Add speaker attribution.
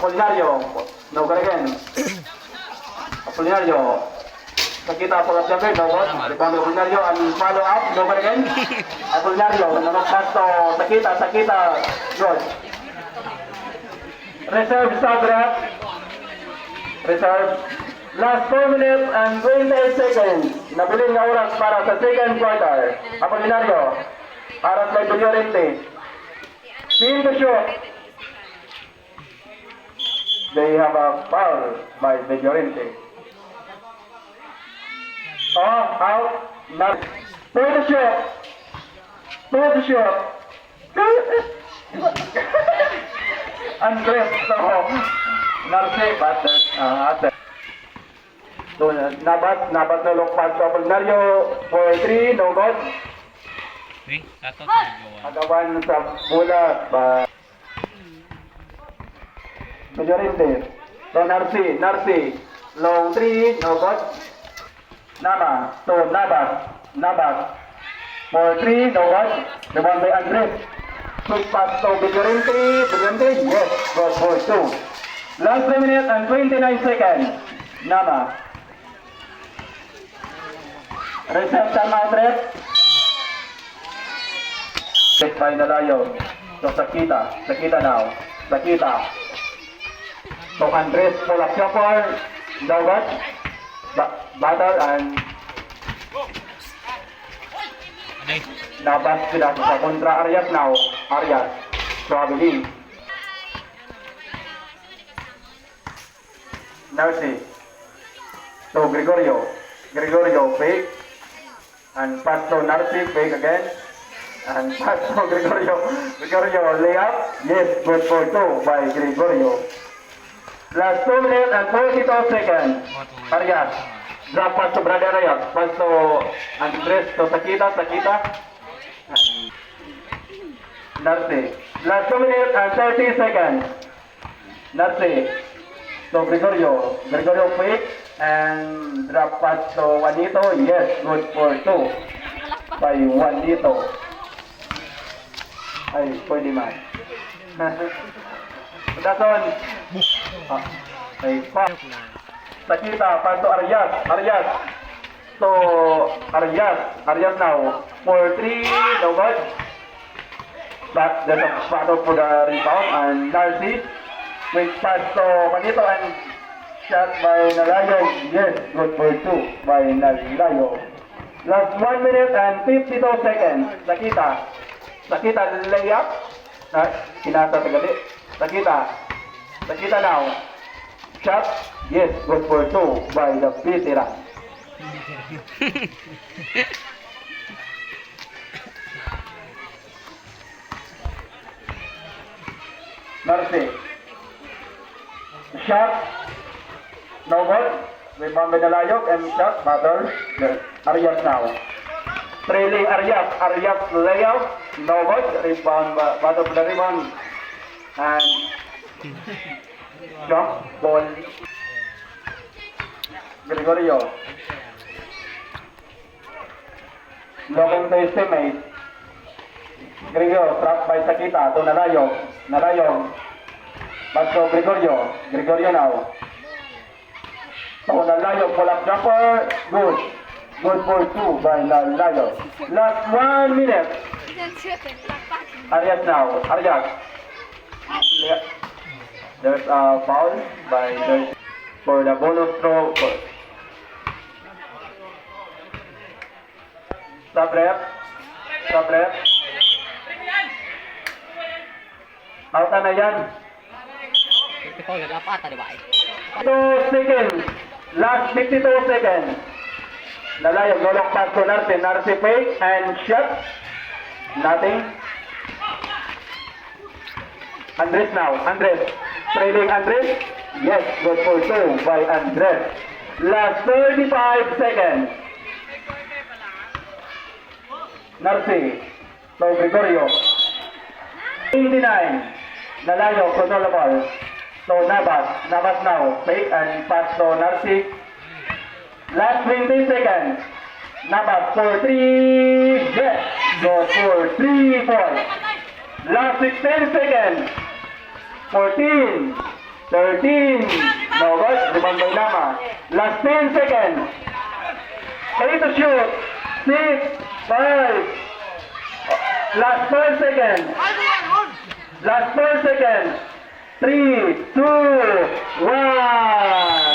Speaker 1: Apolinario. No good again. Apolinario. Sakita pull up jumper, no good. Rebound Apolinario and follow up, no good again. Apolinario, nanok pass to Sakita, good. Reserve stop rep. Reserve. Last 4 minutes and 28 seconds. Nabiling na oras para sa second quarter. Apolinario. Para sa Llorente. Team to shoot. They have a foul by the Llorente. Oh, out. Not. To the shoot. To the shoot. Andres. So, Narce, but so, nabat na look pass to Apolinario for 3, no good. Agawan sa bola ba Llorente. So Narci, long 3, no good. Nabas for 3, no good. The one by Andres. Quick pass to Llorente, yes, good for 2. Last 3 minutes and 29 seconds. Nama. Reception outlet. Check by Nalayo. So Sakita now. So Andres pull up shopper. Dogat. Battle and Nabas sila sa kontra Arias now. Arias. Traveling. Narci. So Gregorio fake. And pass to Narci, fake again. And pass to Gregorio layup. Yes, good for 2 by Gregorio. Last 2 minutes and 42 seconds. Arias. Drop pass to Brother Arias. Pass to Andres to Sakita. And Narci. Last 2 minutes and 30 seconds. Narci. So Gregorio fake. And drop pass to Juanito. Yes, good for 2 by Juanito. Ay, pwede man. That's on. Ay, pass. Sakita, pass to Arias. So, Arias now. For 3, no good. But there's a battle for the rebound. And Narci. Quick pass to Juanito and shot by Nalayo. Yes, good for 2 by Nalayo. Last 1 minute and 52 seconds. Sakita layup. Kinasa tagali. Sakita now. Shot. Yes, good for 2 by the veteran. Narci. Shot. No good. Rebound by Nalayok and shot. Battle. Arias now. Trailing Arias layout. No good. Rebound. Battle for the rebound. And jump ball. Gregorio. Looking to his teammate. Gregorio trapped by Sakita to Nalayok. But so Gregorio now. So Nalayok pull up jumper. Good for 2 by Nalayok. Last 1 minute. Arias now. There's a foul for the bonus throw. Stop rep. Out na yan. 52 seconds. Last 52 seconds. Nalayog, nolok pass to Narci fake and shot. Nothing. Andres now. Trailing Andres. Yes, good for 2 by Andres. Last 35 seconds. Narci. So Gregorio. 89. Nalayog, control the ball. So Nabas now. Fake and pass to Narci. Last 20 seconds. Nabas for 3. Yes. Go for 3 points. Last 16 seconds. 14. 13. No good. Rebound by Lama. Last 10 seconds. Ready to shoot. 6, 5. Last 4 seconds. Last 4 seconds. 3, 2, 1.